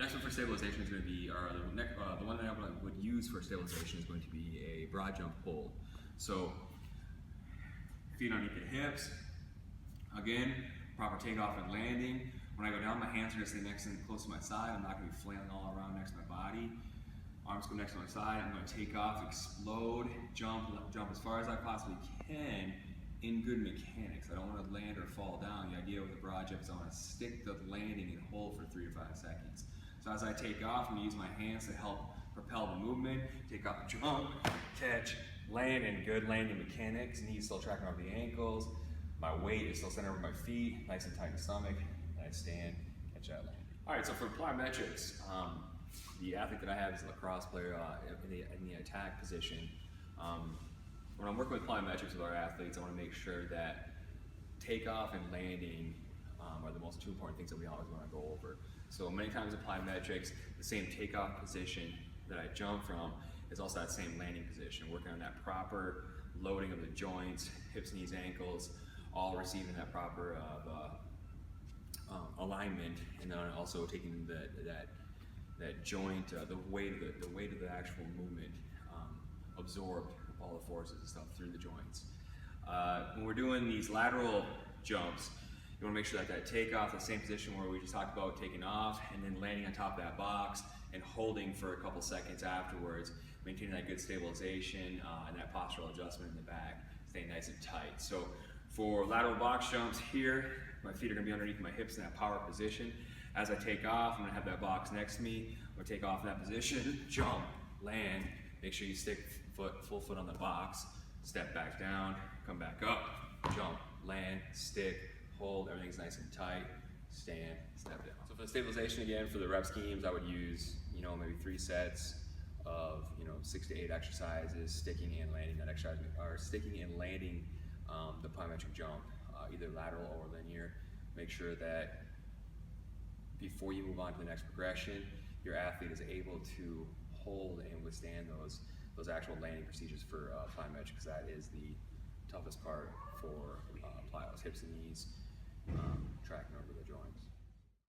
Next one for stabilization is going to be, the one that I would use for stabilization is going to be a broad jump hold. So feet underneath the hips. Again, proper takeoff and landing. When I go down, my hands are going to stay nice and close to my side. I'm not going to be flailing all around next to my body. Arms go next to my side. I'm going to take off, explode, jump as far as I possibly can in good mechanics. I don't want to land or fall down. The idea with a broad jump is I want to stick the landing and hold for 3 to 5 seconds. So as I take off, I'm going to use my hands to help propel the movement, take off, jump, catch, land in good landing mechanics. Knees still tracking over the ankles. My weight is still centered over my feet, nice and tight in the stomach. And I stand, catch that landing. All right, so for plyometrics, the athlete that I have is a lacrosse player in the attack position. When I'm working with plyometrics with our athletes, I want to make sure that takeoff and landing are the most two important things that we always want to go over. So many times in plyometrics, the same takeoff position that I jump from is also that same landing position, working on that proper loading of the joints, hips, knees, ankles, all receiving that proper alignment, and then also taking that joint, the weight of the actual movement absorbed all the forces and stuff through the joints. When we're doing these lateral jumps, you want to make sure that takeoff, the same position where we just talked about taking off and then landing on top of that box and holding for a couple seconds afterwards, maintaining that good stabilization and that postural adjustment in the back, staying nice and tight. So for lateral box jumps here, my feet are going to be underneath my hips in that power position. As I take off, I'm going to have that box next to me. I'm going to take off in that position, jump, land, make sure you stick full foot on the box, step back down, come back up, jump, land, stick, hold, everything's nice and tight, stand, step down. So for the stabilization again, for the rep schemes, I would use, maybe 3 sets of, 6 to 8 exercises, sticking and landing that exercise, or sticking and landing the plyometric jump, either lateral or linear. Make sure that before you move on to the next progression, your athlete is able to hold and withstand those actual landing procedures for plyometrics, because that is the toughest part for plyos, hips and knees, tracking over the joints.